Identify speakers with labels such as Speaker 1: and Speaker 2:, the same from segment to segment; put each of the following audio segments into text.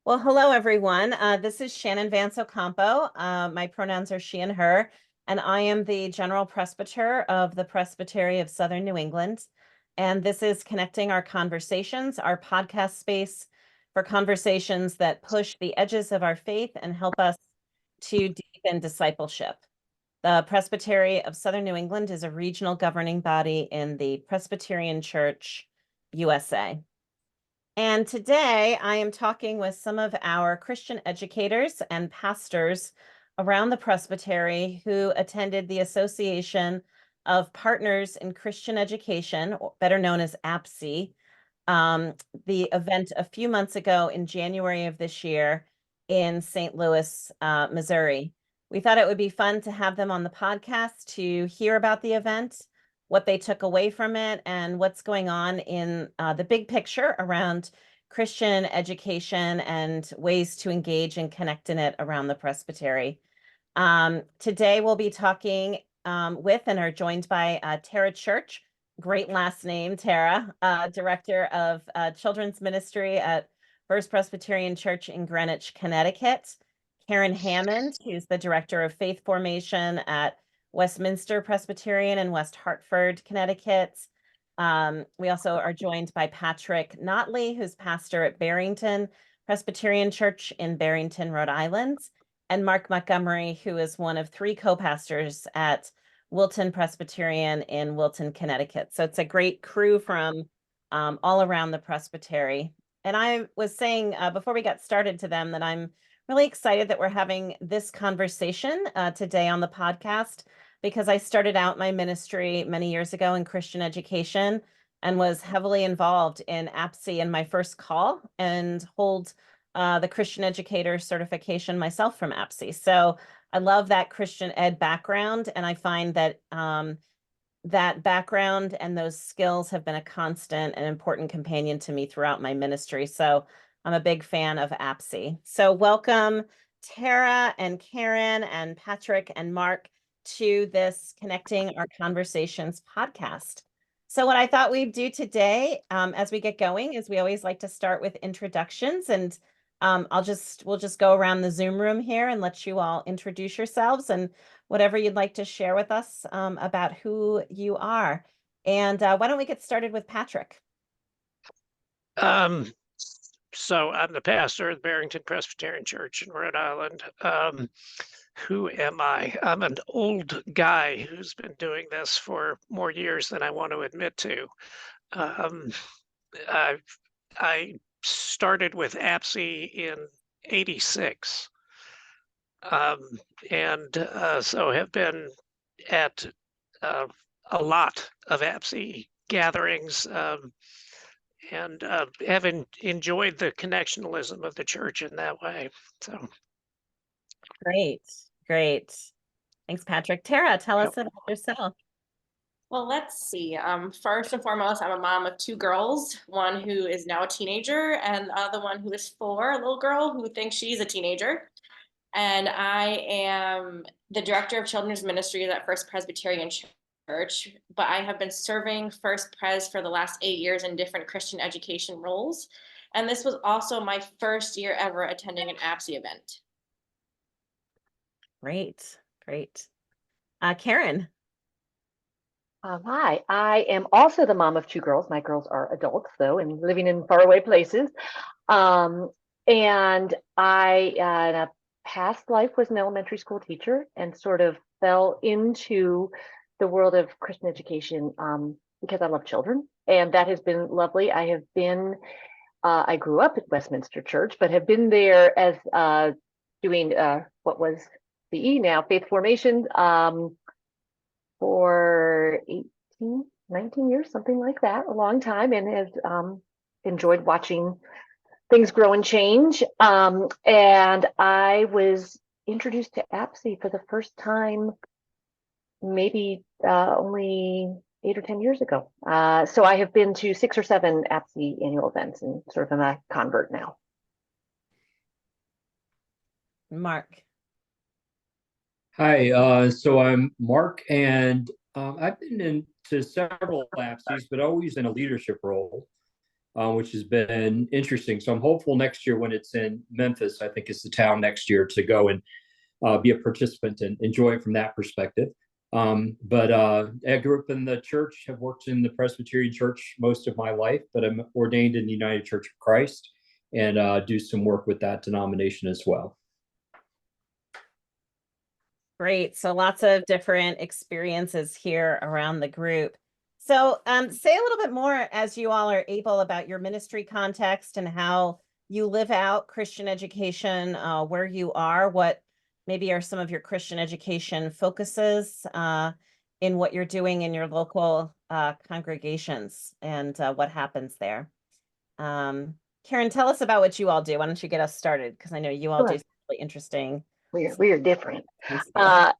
Speaker 1: Well, hello, everyone. This is Shannan Vance-Ocampo. My pronouns are she and her, and I am the General Presbyter of the Presbytery of Southern New England. And this is Connecting Our Conversations, our podcast space for conversations that push the edges of our faith and help us to deepen discipleship. The Presbytery of Southern New England is a regional governing body in the Presbyterian Church, U.S.A. And today I am talking with some of our Christian educators and pastors around the Presbytery who attended the Association of Partners in Christian Education, or better known as APCE, the event a few months ago in January of this year in St. Louis, Missouri. We thought it would be fun to have them on the podcast to hear about the event, what they took away from it, and what's going on in the big picture around Christian education and ways to engage and connect in it around the Presbytery. Today we'll be talking with and are joined by Tara Church, great last name, Tara, Director of Children's Ministry at First Presbyterian Church in Greenwich, Connecticut. Karen Hammond, who's the Director of Faith Formation at Westminster Presbyterian in West Hartford, Connecticut. We also are joined by Patrick Notley, who's pastor at Barrington Presbyterian Church in Barrington, Rhode Island, and Mark Montgomery, who is one of three co-pastors at Wilton Presbyterian in Wilton, Connecticut. So it's a great crew from all around the Presbytery. And I was saying before we got started to them that I'm really excited that we're having this conversation today on the podcast, because I started out my ministry many years ago in Christian education and was heavily involved in APCE in my first call and hold the Christian educator certification myself from APCE. So I love that Christian ed background, and I find that that background and those skills have been a constant and important companion to me throughout my ministry. So I'm a big fan of APCE. So welcome Tara and Karen and Patrick and Mark to this Connecting Our Conversations podcast. So what I thought we'd do today as we get going is we always like to start with introductions, and we'll just go around the Zoom room here and let you all introduce yourselves and whatever you'd like to share with us about who you are. And why don't we get started with Patrick?
Speaker 2: So I'm the pastor of the Barrington Presbyterian Church in Rhode Island. Who am I? I'm an old guy who's been doing this for more years than I want to admit to. I started with APCE in '86, and so have been at a lot of APCE gatherings, and have enjoyed the connectionalism of the church in that way. So
Speaker 1: Great. Thanks, Patrick. Tara, tell us about yourself.
Speaker 3: Well, let's see. First and foremost, I'm a mom of two girls, one who is now a teenager and the other one who is four, a little girl who thinks she's a teenager. And I am the director of children's ministries at First Presbyterian Church, but I have been serving First Pres for the last 8 years in different Christian education roles. And this was also my first year ever attending an APCE event.
Speaker 1: Great. Karen.
Speaker 4: Hi, I am also the mom of two girls. My girls are adults, though, and living in faraway places. And I, in a past life, was an elementary school teacher and sort of fell into the world of Christian education because I love children, and that has been lovely. I grew up at Westminster Church, but have been there as doing what was the now Faith Formation for 18, 19 years, something like that, a long time, and have enjoyed watching things grow and change. And I was introduced to APCE for the first time maybe only 8 or 10 years ago. So I have been to 6 or 7 APCE annual events and sort of am a convert now.
Speaker 1: Mark.
Speaker 5: Hi, so I'm Mark, and I've been into several APCEs, but always in a leadership role. which has been interesting. So I'm hopeful next year when it's in Memphis, I think it's the town next year, to go and be a participant and enjoy it from that perspective. But I grew up in the church, have worked in the Presbyterian Church most of my life, but I'm ordained in the United Church of Christ and do some work with that denomination as well.
Speaker 1: Great. So lots of different experiences here around the group. So say a little bit more, as you all are able, about your ministry context and how you live out Christian education where you are. What maybe are some of your Christian education focuses in what you're doing in your local congregations, and what happens there. Karen, tell us about what you all do. Why don't you get us started? Because I know you all do some really interesting.
Speaker 4: We are different.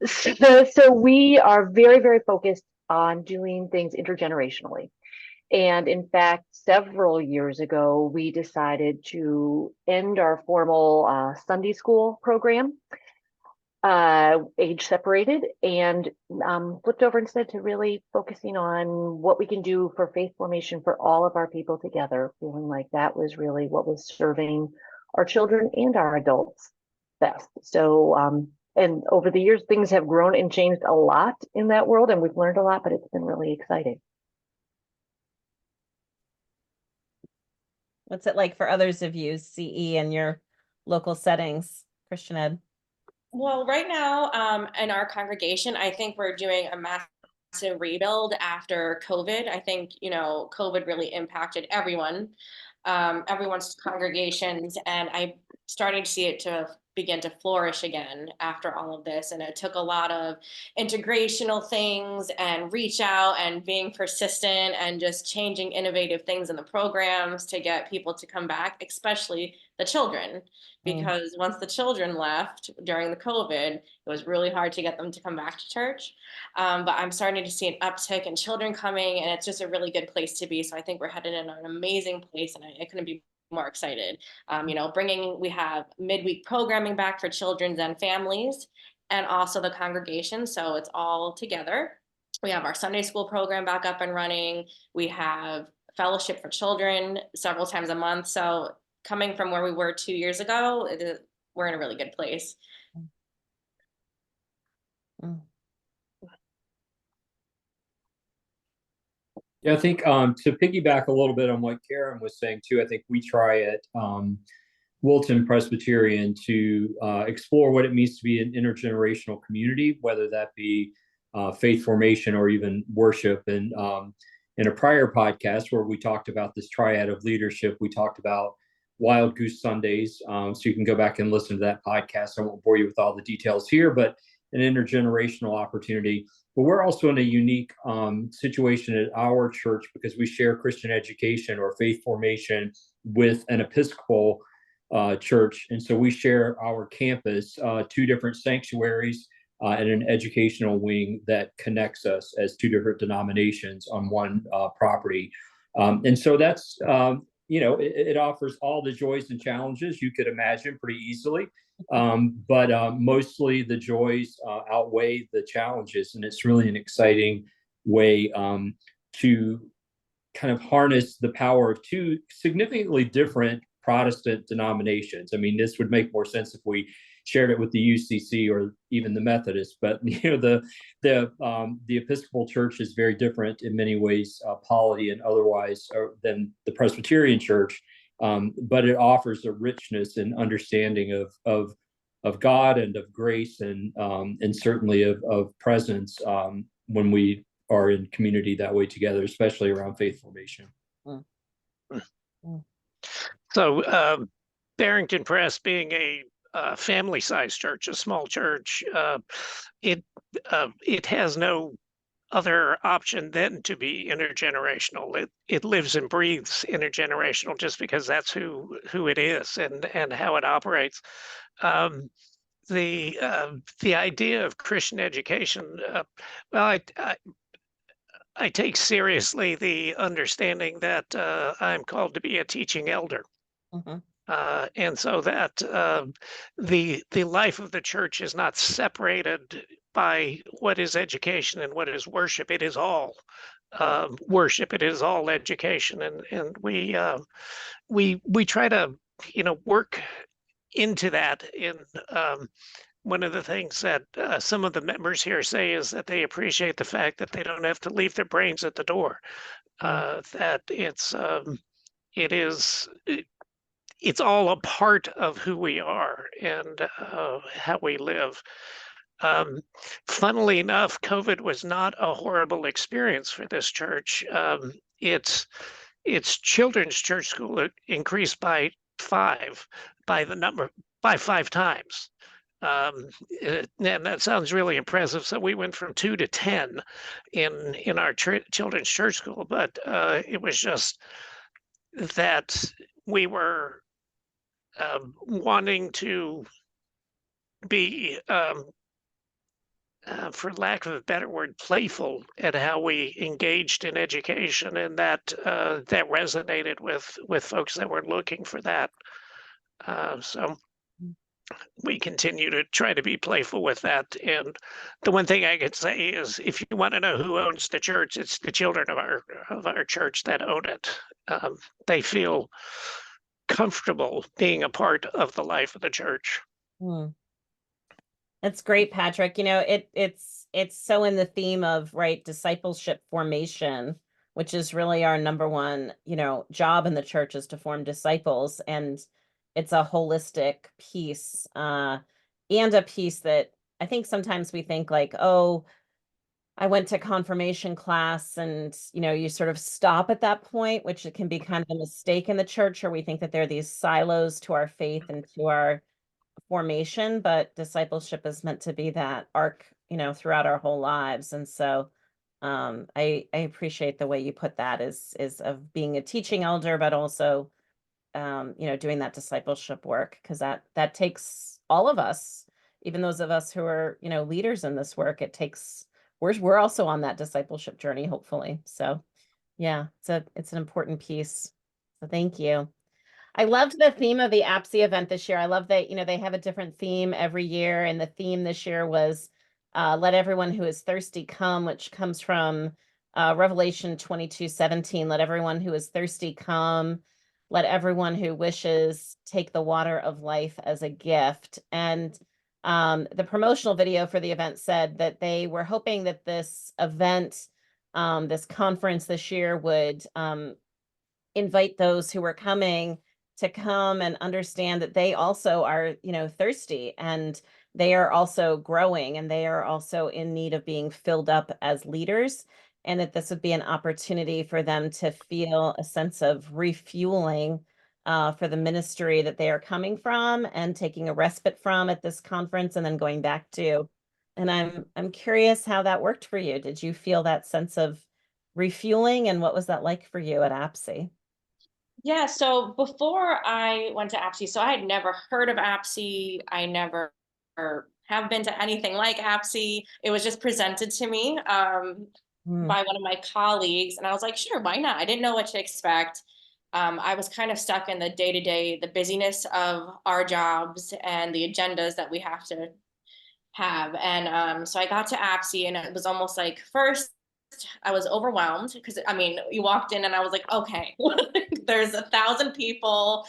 Speaker 4: So we are very, very focused on doing things intergenerationally. And in fact, several years ago, we decided to end our formal Sunday school program, age separated, and flipped over instead to really focusing on what we can do for faith formation for all of our people together, feeling like that was really what was serving our children and our adults best. So, and over the years, things have grown and changed a lot in that world, and we've learned a lot, but it's been really exciting.
Speaker 1: What's it like for others of you, CE, in your local settings, Christian Ed?
Speaker 3: Well, right now, in our congregation, I think we're doing a massive rebuild after COVID. I think, COVID really impacted everyone, everyone's congregations, and I started to see it to begin to flourish again after all of this. And it took a lot of integrational things and reach out and being persistent and just changing innovative things in the programs to get people to come back, especially the children. Because once the children left during the COVID, it was really hard to get them to come back to church. But I'm starting to see an uptick in children coming, and it's just a really good place to be. So I think we're headed in an amazing place, and I couldn't be more excited. We have midweek programming back for children and families, and also the congregation. So it's all together. We have our Sunday school program back up and running. We have fellowship for children several times a month. So coming from where we were 2 years ago, we're in a really good place.
Speaker 5: Yeah, I think to piggyback a little bit on what Karen was saying too, I think we try at Wilton Presbyterian to explore what it means to be an intergenerational community, whether that be faith formation or even worship. And in a prior podcast where we talked about this triad of leadership, we talked about Wild Goose Sundays. So you can go back and listen to that podcast. I won't bore you with all the details here, but an intergenerational opportunity. But we're also in a unique situation at our church because we share Christian education or faith formation with an Episcopal church. And so we share our campus, 2 different sanctuaries and an educational wing that connects us as 2 different denominations on one property. And so that's, it offers all the joys and challenges you could imagine pretty easily. But mostly the joys outweigh the challenges, and it's really an exciting way to kind of harness the power of 2 significantly different Protestant denominations. I mean, this would make more sense if we shared it with the UCC or even the Methodist, but the Episcopal Church is very different in many ways, polity and otherwise, than the Presbyterian Church. But it offers a richness and understanding of God and of grace and certainly of presence when we are in community that way together, especially around faith formation.
Speaker 2: So Barrington Press being a family-sized church, a small church, it has no other option than to be intergenerational. It lives and breathes intergenerational just because that's who it is and how it operates. The idea of Christian education, well, I take seriously the understanding that I'm called to be a teaching elder. And so that the life of the church is not separated by what is education and what is worship. It is all. worship. It is all education, and we try to work into that. In one of the things that some of the members here say is that they appreciate the fact that they don't have to leave their brains at the door. That it's all a part of who we are and how we live. Funnily enough, COVID was not a horrible experience for this church. Its children's church school increased by five times. And that sounds really impressive. So we went from 2 to 10 in our children's church school, but it was just that we were wanting to be, for lack of a better word, playful at how we engaged in education, and that resonated with folks that were looking for that. So we continue to try to be playful with that. And the one thing I could say is, if you want to know who owns the church, it's the children of our church that own it. They feel comfortable being a part of the life of the church.
Speaker 1: That's great, Patrick. It's so in the theme of, right, discipleship formation, which is really our number one, job in the church, is to form disciples. And it's a holistic piece, and a piece that I think sometimes we think like, oh, I went to confirmation class, and, you sort of stop at that point, which it can be kind of a mistake in the church, or we think that there are these silos to our faith and to our formation, but discipleship is meant to be that arc, throughout our whole lives. And so I appreciate the way you put that, is of being a teaching elder, but also doing that discipleship work, because that takes all of us, even those of us who are, leaders in this work. It takes, we're also on that discipleship journey, hopefully. So yeah, it's an important piece. So thank you. I loved the theme of the APCE event this year. I love that, they have a different theme every year. And the theme this year was let everyone who is thirsty come, which comes from Revelation 22:17. Let everyone who is thirsty come. Let everyone who wishes take the water of life as a gift. And the promotional video for the event said that they were hoping that this event, this conference this year, would invite those who were coming to come and understand that they also are, thirsty, and they are also growing, and they are also in need of being filled up as leaders, and that this would be an opportunity for them to feel a sense of refueling for the ministry that they are coming from and taking a respite from at this conference, and then going back to. And I'm curious how that worked for you. Did you feel that sense of refueling, and what was that like for you at APCE?
Speaker 3: Yeah, so before I went to APCE, so I had never heard of APCE. I never have been to anything like APCE. It was just presented to me by one of my colleagues, and I was like, sure, why not? I didn't know what to expect. I was kind of stuck in the day-to-day, the busyness of our jobs and the agendas that we have to have. And so I got to APCE, and it was almost like, first, I was overwhelmed because, you walked in and I was like, okay, there's 1,000 people,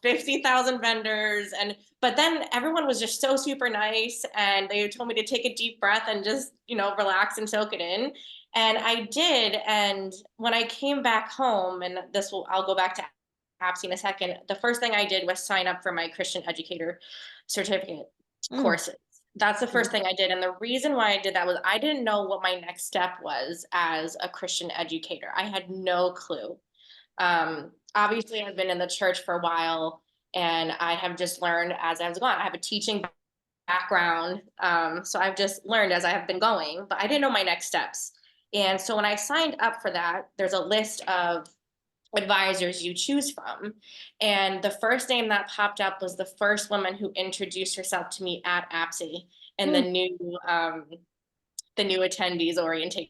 Speaker 3: 50,000 vendors. But then everyone was just so super nice, and they told me to take a deep breath and just, relax and soak it in. And I did. And when I came back home, and I'll go back to APCE in a second, the first thing I did was sign up for my Christian educator certificate courses. That's the first thing I did. And the reason why I did that was I didn't know what my next step was as a Christian educator. I had no clue. Obviously, I've been in the church for a while, and I have just learned as I was going. I have a teaching background, so I've just learned as I have been going, but I didn't know my next steps. And so when I signed up for that, there's a list of advisors you choose from. And the first name that popped up was the first woman who introduced herself to me at APCE and the new attendees orientation.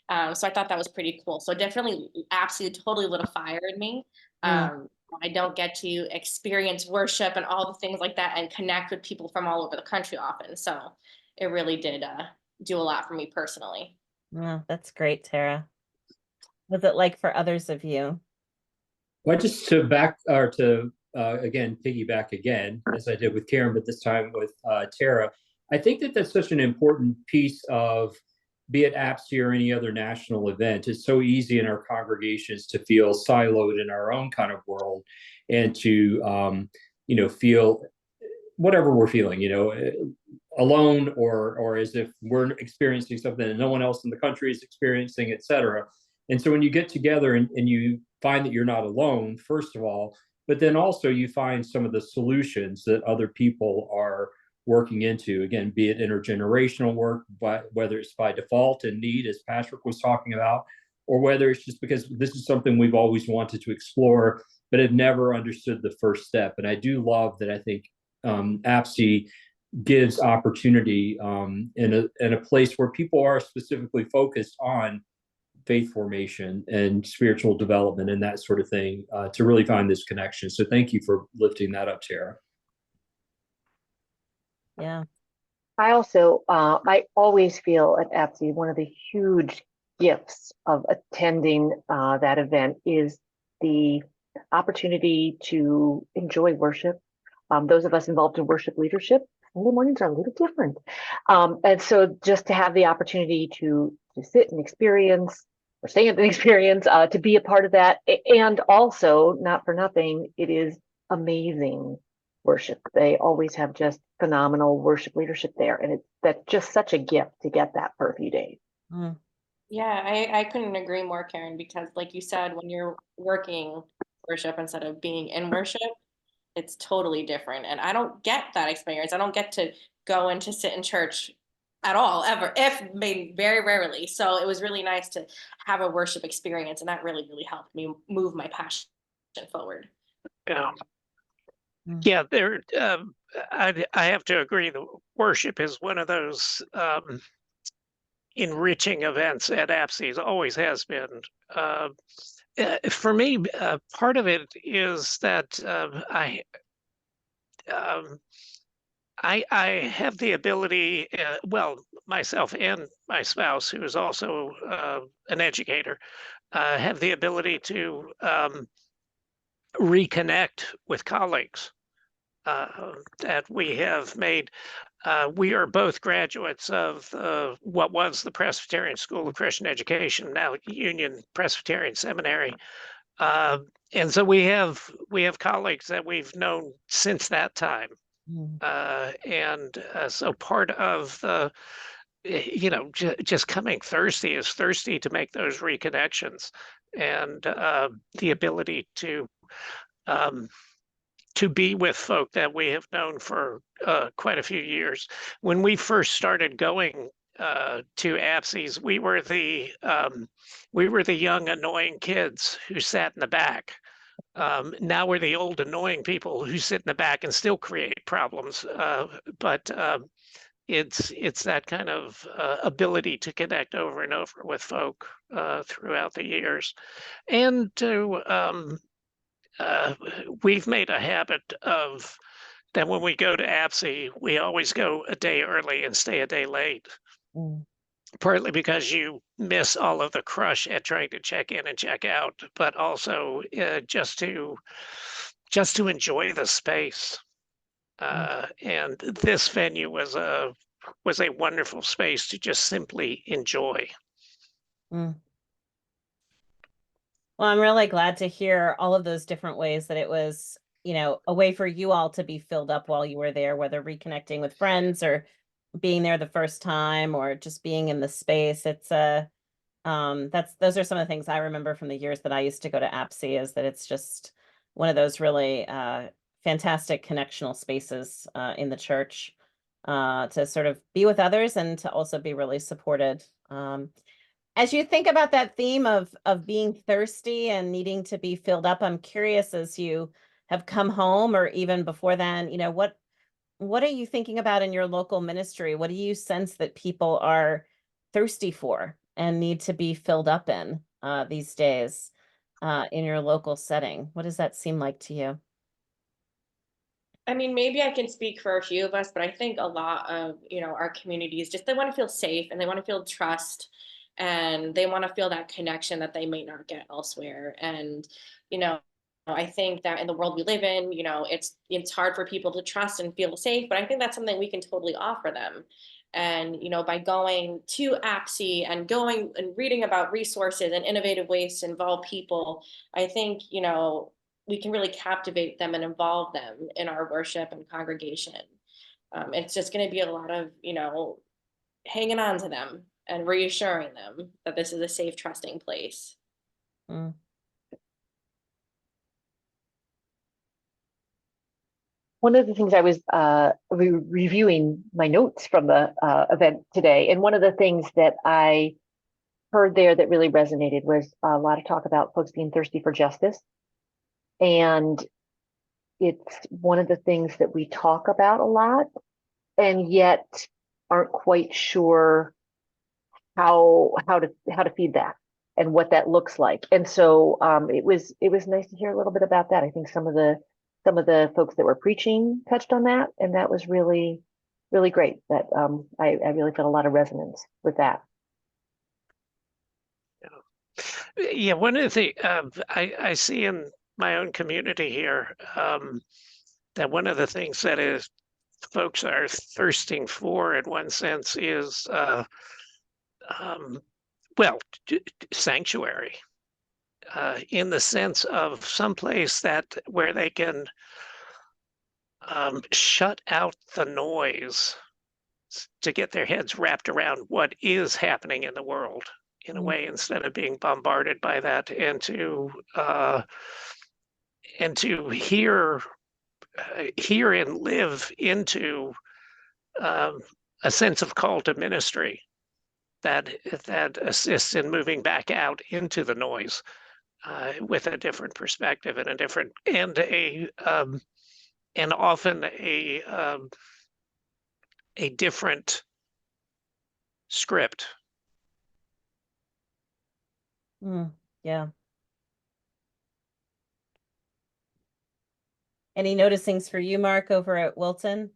Speaker 3: So I thought that was pretty cool. So definitely APCE totally lit a fire in me. I don't get to experience worship and all the things like that and connect with people from all over the country often. So it really did do a lot for me personally.
Speaker 1: Oh, that's great, Tara. What's it like for others of you?
Speaker 5: Well, just to back or to again piggyback again, as I did with Karen, but this time with Tara, I think that that's such an important piece of, be it APCE or any other national event. It's so easy in our congregations to feel siloed in our own kind of world, and to feel whatever we're feeling, alone, or as if we're experiencing something that no one else in the country is experiencing, etc. And so when you get together and you find that you're not alone, first of all, but then also you find some of the solutions that other people are working into, again, be it intergenerational work, but whether it's by default and need, as Patrick was talking about, or whether it's just because this is something we've always wanted to explore, but have never understood the first step. And I do love that. I think APCE gives opportunity in a place where people are specifically focused on faith formation and spiritual development and that sort of thing, to really find this connection. So thank you for lifting that up, Tara.
Speaker 1: Yeah.
Speaker 4: I also, I always feel at APCE, one of the huge gifts of attending that event is the opportunity to enjoy worship. Those of us involved in worship leadership, Sunday mornings are a little different. And so just to have the opportunity to sit and experience, or stay and experience, to be a part of that. And also, not for nothing, it is amazing worship. They always have just phenomenal worship leadership there. And that's just such a gift to get that for a few days.
Speaker 1: Mm.
Speaker 3: Yeah, I couldn't agree more, Karen, because like you said, when you're working worship instead of being in worship, it's totally different. And I don't get that experience. I don't get to go and to sit in church at all, ever, if maybe very rarely. So it was really nice to have a worship experience, and that really, really helped me move my passion forward.
Speaker 2: Yeah.
Speaker 1: Mm.
Speaker 2: Yeah, there. I have to agree. The worship is one of those enriching events at APCE. Always has been. For me, part of it is that I have the ability, well, myself and my spouse, who is also an educator, have the ability to reconnect with colleagues that we have made. We are both graduates of what was the Presbyterian School of Christian Education, now Union Presbyterian Seminary. And so we have colleagues that we've known since that time.
Speaker 1: Mm.
Speaker 2: So part of the, just coming thirsty to make those reconnections, and the ability to be with folk that we have known for quite a few years. When we first started going to APCEs, we were the young annoying kids who sat in the back. Now we're the old annoying people who sit in the back and still create problems. But it's that kind of ability to connect over and over with folk throughout the years, and to we've made a habit of that when we go to APCE, we always go a day early and stay a day late.
Speaker 1: Mm.
Speaker 2: Partly because you miss all of the crush at trying to check in and check out, but also just to enjoy the space. And this venue was a wonderful space to just simply enjoy.
Speaker 1: Mm. Well, I'm really glad to hear all of those different ways that it was, a way for you all to be filled up while you were there, whether reconnecting with friends or being there the first time or just being in the space. It's those are some of the things I remember from the years that I used to go to APCE, is that it's just one of those really fantastic connectional spaces in the church, to sort of be with others and to also be really supported. As you think about that theme of being thirsty and needing to be filled up, I'm curious, as you have come home or even before then, what are you thinking about in your local ministry? What do you sense that people are thirsty for and need to be filled up in these days in your local setting? What does that seem like to you?
Speaker 3: I mean, maybe I can speak for a few of us, but I think a lot of, our communities, just they want to feel safe and they want to feel trust. and they want to feel that connection that they may not get elsewhere. And, I think that in the world we live in, it's hard for people to trust and feel safe, but I think that's something we can totally offer them. And, by going to APCE and going and reading about resources and innovative ways to involve people, I think, we can really captivate them and involve them in our worship and congregation. It's just going to be a lot of, hanging on to them and reassuring them that this is a safe, trusting place.
Speaker 1: Mm.
Speaker 4: One of the things I was reviewing my notes from the event today, and one of the things that I heard there that really resonated was a lot of talk about folks being thirsty for justice. And it's one of the things that we talk about a lot, and yet aren't quite sure how to feed that and what that looks like. And so it was nice to hear a little bit about that. I think some of the folks that were preaching touched on that, and that was really, really great. That I really felt a lot of resonance with that.
Speaker 2: Yeah, one of the I see in my own community here that one of the things that is folks are thirsting for, in one sense, is sanctuary, in the sense of some place where they can shut out the noise to get their heads wrapped around what is happening in the world in a way, instead of being bombarded by that, and to hear and live into a sense of call to ministry that assists in moving back out into the noise with a different perspective and often a different script.
Speaker 1: Yeah. Any noticings for you, Mark, over at Wilton?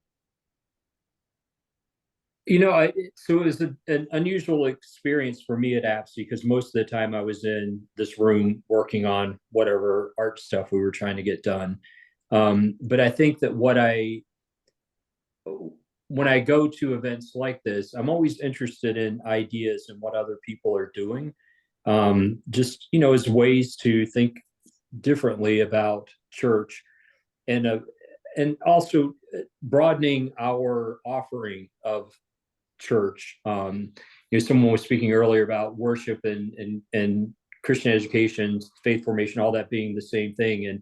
Speaker 5: So it was an unusual experience for me at APCE, because most of the time I was in this room working on whatever art stuff we were trying to get done. But I think that when I go to events like this, I'm always interested in ideas and what other people are doing, just, as ways to think differently about church, and also broadening our offering of church. Someone was speaking earlier about worship and Christian education, faith formation, all that being the same thing.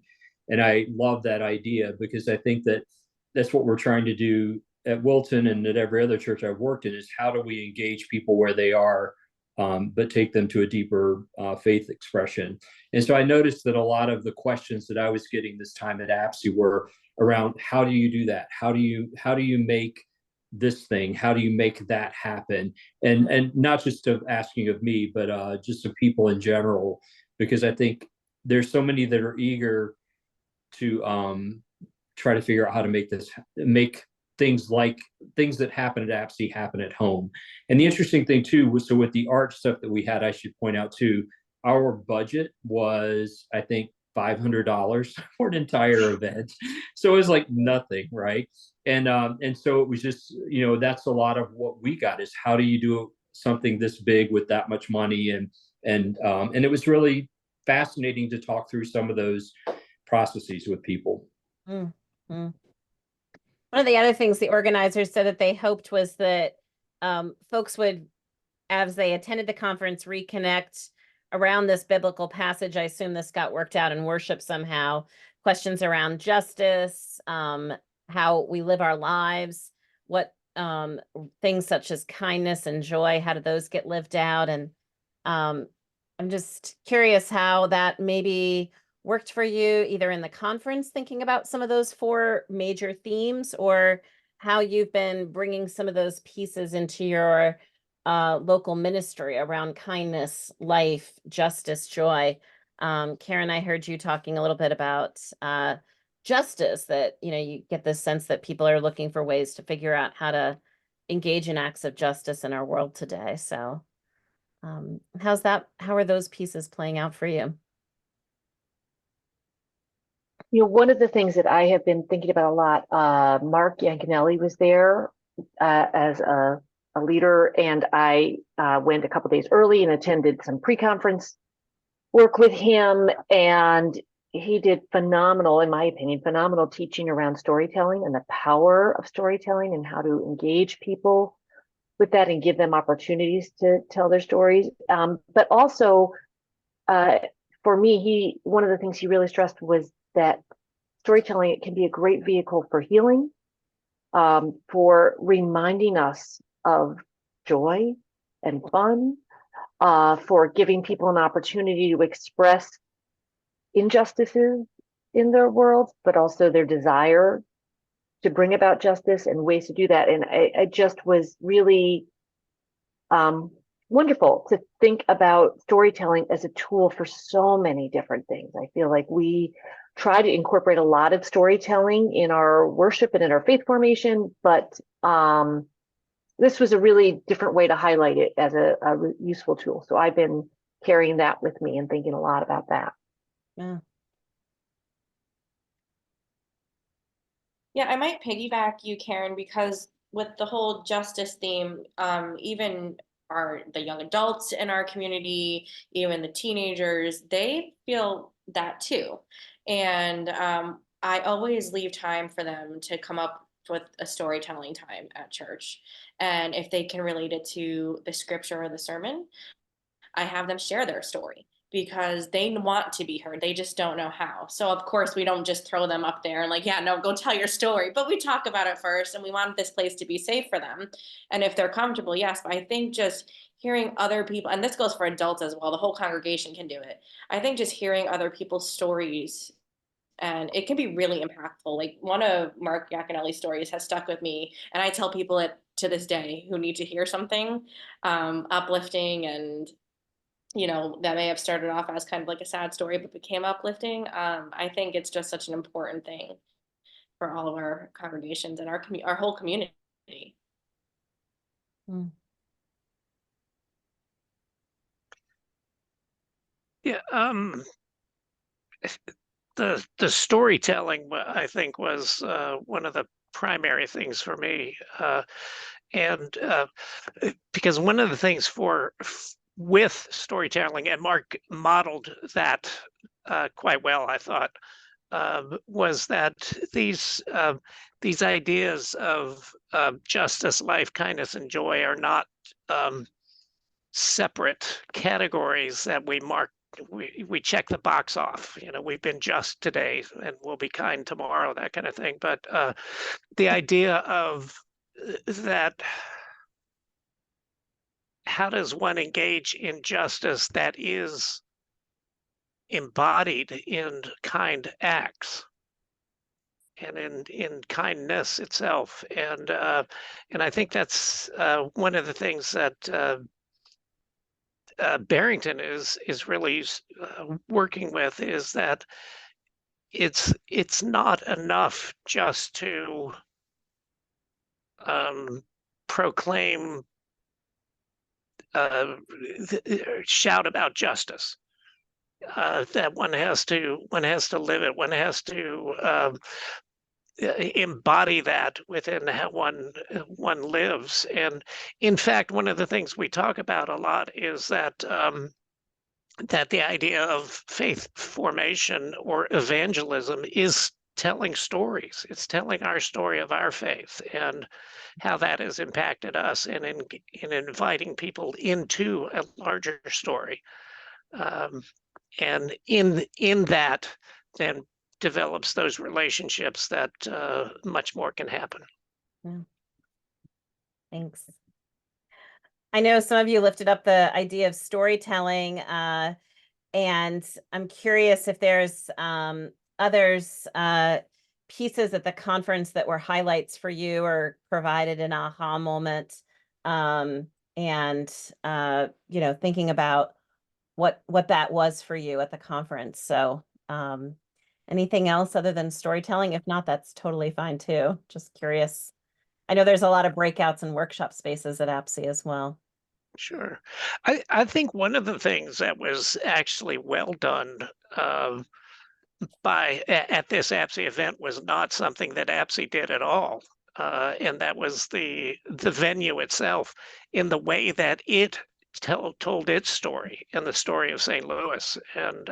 Speaker 5: And I love that idea, because I think that that's what we're trying to do at Wilton and at every other church I've worked in, is how do we engage people where they are, but take them to a deeper faith expression. And so I noticed that a lot of the questions that I was getting this time at APCE were around, how do you do that? How do you make this thing? How do you make that happen? And not just of asking of me, but just of people in general, because I think there's so many that are eager to try to figure out how to make things that happen at APCE happen at home. And the interesting thing too was, so with the art stuff that we had, I should point out too, our budget was, I think, $500 for an entire event. So it was like nothing, right? And so it was just, that's a lot of what we got, is how do you do something this big with that much money? And it was really fascinating to talk through some of those processes with people.
Speaker 1: Mm-hmm. One of the other things the organizers said that they hoped was that folks would, as they attended the conference, reconnect around this biblical passage. I assume this got worked out in worship somehow. Questions around justice, how we live our lives, what things such as kindness and joy, how do those get lived out? And I'm just curious how that maybe worked for you, either in the conference, thinking about some of those 4 major themes, or how you've been bringing some of those pieces into your local ministry around kindness, life, justice, joy. Karen, I heard you talking a little bit about justice, that, you get this sense that people are looking for ways to figure out how to engage in acts of justice in our world today. So How are those pieces playing out for you?
Speaker 4: You know, one of the things that I have been thinking about a lot, Mark Yankinelli was there as a leader, and I went a couple days early and attended some pre-conference work with him, and he did phenomenal, in my opinion, phenomenal teaching around storytelling and the power of storytelling and how to engage people with that and give them opportunities to tell their stories. But also, for me, one of the things he really stressed was that storytelling, it can be a great vehicle for healing, for reminding us of joy and fun, for giving people an opportunity to express injustices in their world, but also their desire to bring about justice and ways to do that. And I just was really wonderful to think about storytelling as a tool for so many different things. I feel like we try to incorporate a lot of storytelling in our worship and in our faith formation, but this was a really different way to highlight it as a useful tool. So I've been carrying that with me and thinking a lot about that.
Speaker 1: Yeah.
Speaker 3: Yeah, I might piggyback you, Karen, because with the whole justice theme, even the young adults in our community, even the teenagers, they feel that too. And I always leave time for them to come up with a storytelling time at church. And if they can relate it to the scripture or the sermon, I have them share their story because they want to be heard. They just don't know how. So of course we don't just throw them up there and like, yeah, no, go tell your story. But we talk about it first, and we want this place to be safe for them. And if they're comfortable, yes. But I think just hearing other people, and this goes for adults as well, the whole congregation can do it. I think just hearing other people's stories, and it can be really impactful. Like one of Mark Yaconelli's stories has stuck with me, and I tell people it to this day who need to hear something uplifting, and that may have started off as kind of like a sad story, but became uplifting. I think it's just such an important thing for all of our congregations and our whole community.
Speaker 1: Mm.
Speaker 2: Yeah, the storytelling, I think, was one of the primary things for me, and because one of the things with storytelling, and Mark modeled that quite well, I thought, was that these ideas of justice, life, kindness, and joy are not separate categories that we check the box off. We've been just today and we'll be kind tomorrow, that kind of thing. But the idea of that, how does one engage in justice that is embodied in kind acts and in kindness itself? And I think that's one of the things that Barrington is really working with, is that it's not enough just to proclaim, shout about justice. That one has to live it. One has to embody that within how one lives. And in fact, one of the things we talk about a lot is that that the idea of faith formation or evangelism is telling stories. It's telling our story of our faith and how that has impacted us, and in inviting people into a larger story. And in that, then develops those relationships that much more can happen.
Speaker 1: Yeah. Thanks. I know some of you lifted up the idea of storytelling, and I'm curious if there's others pieces at the conference that were highlights for you or provided an aha moment, and thinking about what that was for you at the conference. So anything else other than storytelling? If not, that's totally fine too. Just curious. I know there's a lot of breakouts and workshop spaces at APCE as well.
Speaker 2: Sure. I think one of the things that was actually well done at this APCE event was not something that APCE did at all. And that was the venue itself, in the way that it told its story and the story of St. Louis, and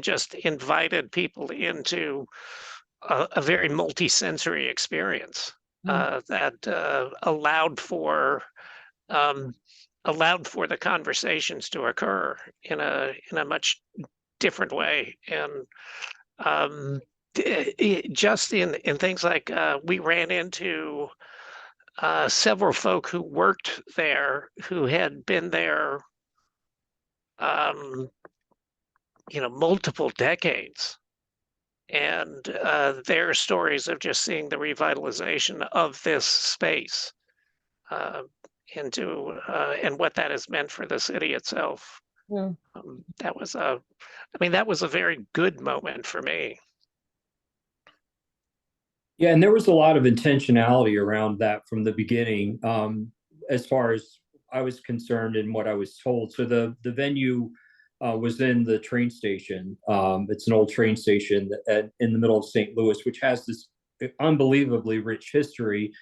Speaker 2: just invited people into a very multi-sensory experience that um, allowed for the conversations to occur in a much different way. And just in things like, we ran into several folk who worked there, who had been there multiple decades, and their stories of just seeing the revitalization of this space, and what that has meant for the city itself.
Speaker 1: Mm.
Speaker 2: That was a very good moment for me.
Speaker 5: Yeah, and there was a lot of intentionality around that from the beginning, as far as I was concerned and what I was told. So the venue was in the train station. It's an old train station in the middle of St. Louis, which has this unbelievably rich history,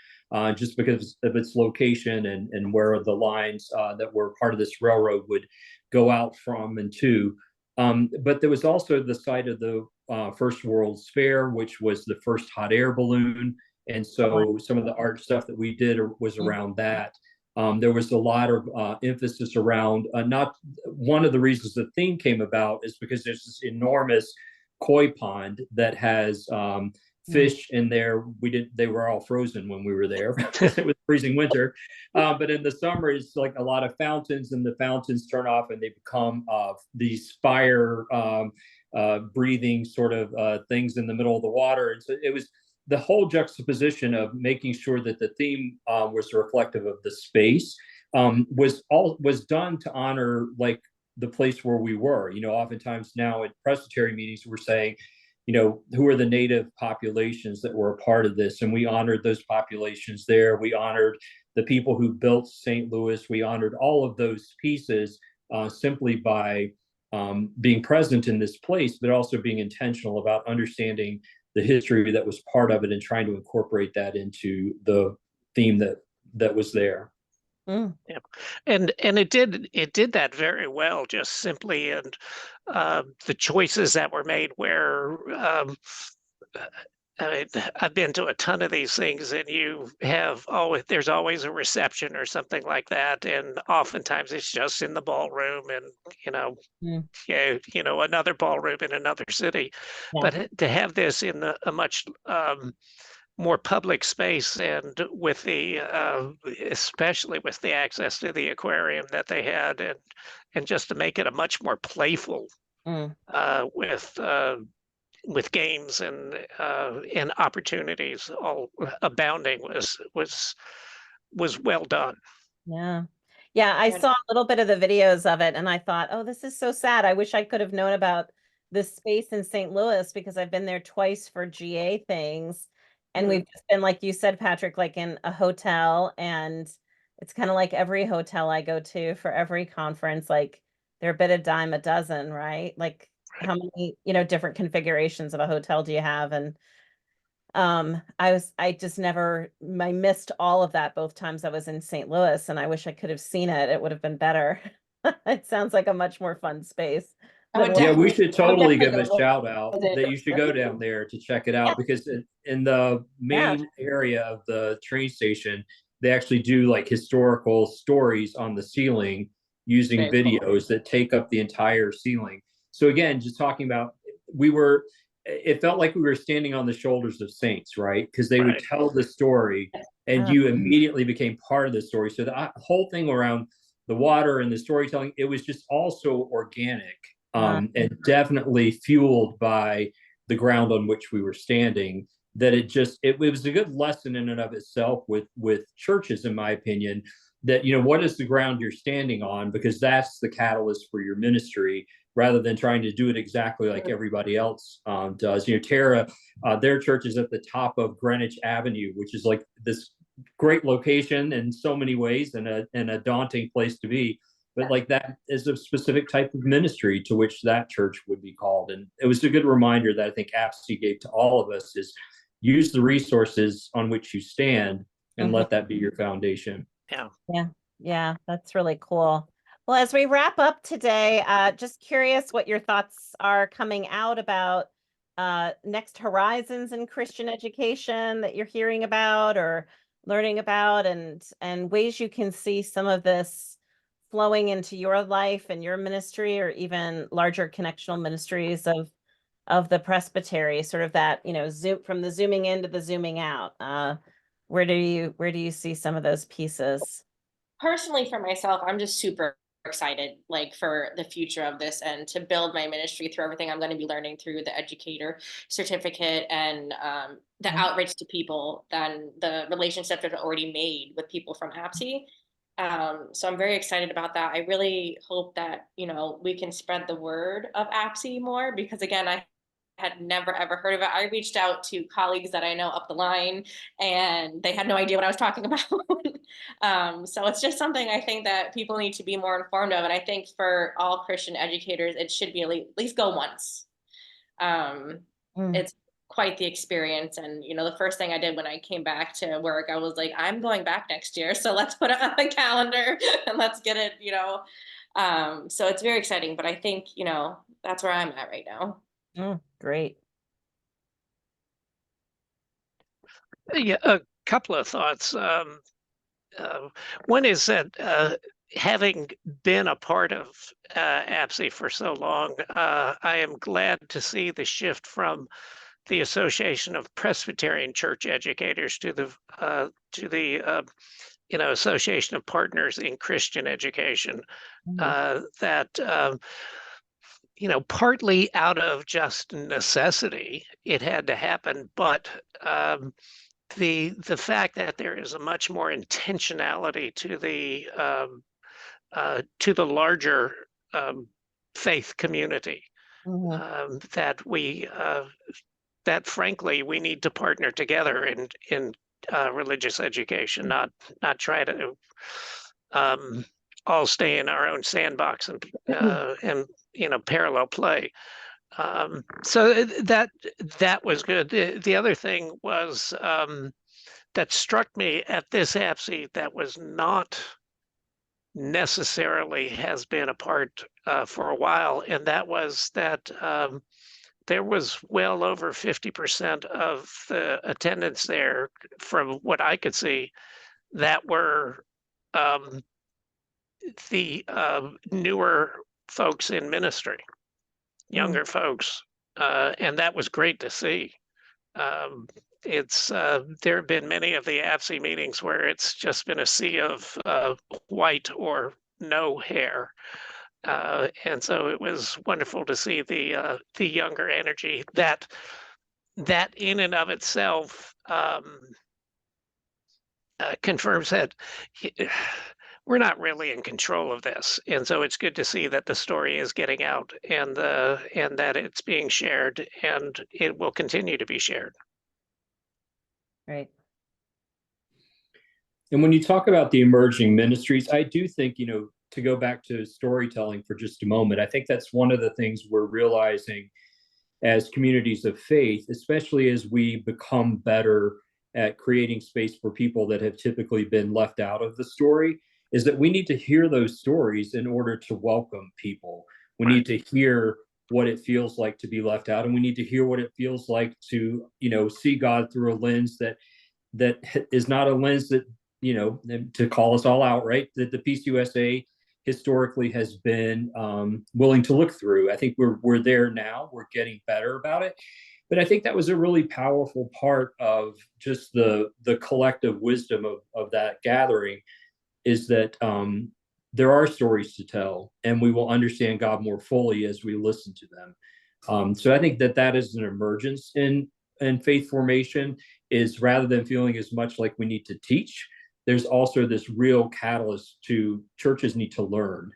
Speaker 5: just because of its location and where the lines that were part of this railroad would go out from and to. But there was also the site of the First World's Fair, which was the first hot air balloon. And so some of the art stuff that we did was around that. There was a lot of emphasis around, not one of the reasons the theme came about is because there's this enormous koi pond that has fish in there. They were all frozen when we were there because it was freezing winter. But in the summer, it's like a lot of fountains, and the fountains turn off and they become these fire breathing sort of things in the middle of the water. And so it was the whole juxtaposition of making sure that the theme was reflective of the space, was done to honor like the place where we were. Oftentimes now at Presbytery meetings, we're saying, who are the native populations that were a part of this? And we honored those populations there. We honored the people who built St. Louis. We honored all of those pieces simply by being present in this place, but also being intentional about understanding the history that was part of it and trying to incorporate that into the theme that was there.
Speaker 2: Yeah, and it did that very well, just simply, and the choices that were made where I've been to a ton of these things, and there's always a reception or something like that, and oftentimes it's just in the ballroom, and another ballroom in another city.
Speaker 1: Yeah.
Speaker 2: But to have this in a much more public space, and with especially with the access to the aquarium that they had, and just to make it a much more playful, with games and opportunities all abounding, was well done.
Speaker 1: Yeah, I saw a little bit of the videos of it, and I thought, oh, this is so sad. I wish I could have known about this space in St. Louis, because I've been there twice for GA things. And we've just been, like you said, Patrick, like in a hotel, and it's kind of like every hotel I go to for every conference, like they're a bit a dime a dozen, right? Like how many, different configurations of a hotel do you have? And I missed all of that both times I was in St. Louis, and I wish I could have seen it. It would have been better. It sounds like a much more fun space.
Speaker 5: Yeah, we should totally give a shout out that you should go down there to check it out, because in the main area of the train station, they actually do like historical stories on the ceiling using videos that take up the entire ceiling. So again, just talking about, it felt like we were standing on the shoulders of saints, right? Because they would tell the story and you immediately became part of the story. So the whole thing around the water and the storytelling, it was just also organic. And definitely fueled by the ground on which we were standing, that it was a good lesson in and of itself with churches, in my opinion, that, what is the ground you're standing on? Because that's the catalyst for your ministry, rather than trying to do it exactly like everybody else does. Tara, their church is at the top of Greenwich Avenue, which is like this great location in so many ways and a daunting place to be. But like that is a specific type of ministry to which that church would be called. And it was a good reminder that I think APCE gave to all of us is use the resources on which you stand and let that be your foundation.
Speaker 1: Yeah, that's really cool. Well, as we wrap up today, just curious what your thoughts are coming out about next horizons in Christian education that you're hearing about or learning about, and ways you can see some of this flowing into your life and your ministry, or even larger connectional ministries of the Presbytery, sort of that, from the zooming in to the zooming out. Where do you see some of those pieces?
Speaker 3: Personally, for myself, I'm just super excited, like, for the future of this and to build my ministry through everything I'm going to be learning through the educator certificate and the outreach to people, than the relationships that I've already made with people from APCE. So I'm very excited about that. I really hope that, we can spread the word of APCE more, because again, I had never ever heard of it. I reached out to colleagues that I know up the line, and they had no idea what I was talking about. So it's just something I think that people need to be more informed of. And I think for all Christian educators, it should be at least go once. It's quite the experience. And, the first thing I did when I came back to work, I was like, I'm going back next year. So let's put it on the calendar and let's get it, so it's very exciting. But I think, that's where I'm at right now.
Speaker 1: Great.
Speaker 2: Yeah, a couple of thoughts. One is that having been a part of APCE for so long, I am glad to see the shift from the Association of Presbyterian Church Educators to the Association of Partners in Christian Education. That partly out of just necessity, it had to happen, but the fact that there is a much more intentionality to the larger faith community, that frankly we need to partner together in religious education, not try to all stay in our own sandbox and parallel play. So that was good. The other thing was that struck me at this APCE that was not necessarily has been a part for a while, and that was that there was well over 50% of the attendance there, from what I could see, that were the newer folks in ministry, younger folks, and that was great to see. There have been many of the APCE meetings where it's just been a sea of white or no hair, and so it was wonderful to see the younger energy. That in and of itself confirms that we're not really in control of this, and so it's good to see that the story is getting out and that it's being shared, and it will continue to be shared.
Speaker 1: Right.
Speaker 5: And when you talk about the emerging ministries, I do think, to go back to storytelling for just a moment, I think that's one of the things we're realizing as communities of faith, especially as we become better at creating space for people that have typically been left out of the story, is that we need to hear those stories in order to welcome people. We need to hear what it feels like to be left out, and we need to hear what it feels like to, see God through a lens that is not a lens that, to call us all out, right? That the Peace U.S.A. historically has been willing to look through. I think we're there now. We're getting better about it. But I think that was a really powerful part of just the collective wisdom of that gathering, is that there are stories to tell, and we will understand God more fully as we listen to them. So I think that is an emergence in faith formation, is rather than feeling as much like we need to teach, there's also this real catalyst to churches need to learn.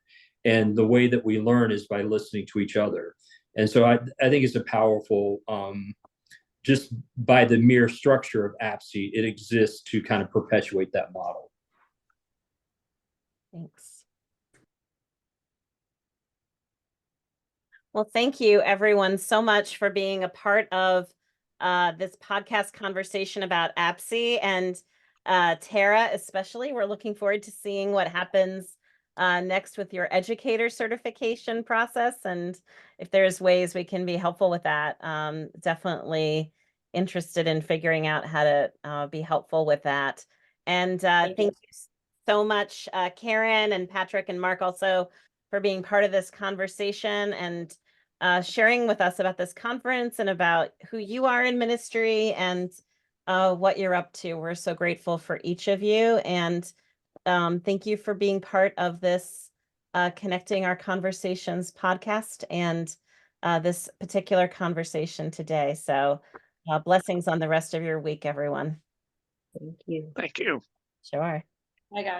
Speaker 5: And the way that we learn is by listening to each other. And so I think it's a powerful just by the mere structure of APCE, it exists to kind of perpetuate that model.
Speaker 1: Thanks. Well, thank you everyone so much for being a part of this podcast conversation about APCE, and Tara especially. We're looking forward to seeing what happens next with your educator certification process, and if there's ways we can be helpful with that. Definitely interested in figuring out how to be helpful with that. And thank you so much, Karen and Patrick and Mark, also for being part of this conversation and sharing with us about this conference and about who you are in ministry and what you're up to. We're so grateful for each of you, and thank you for being part of this Connecting Our Conversations podcast and this particular conversation today. So blessings on the rest of your week, everyone.
Speaker 4: Thank you.
Speaker 2: Thank you.
Speaker 1: Sure.
Speaker 3: I got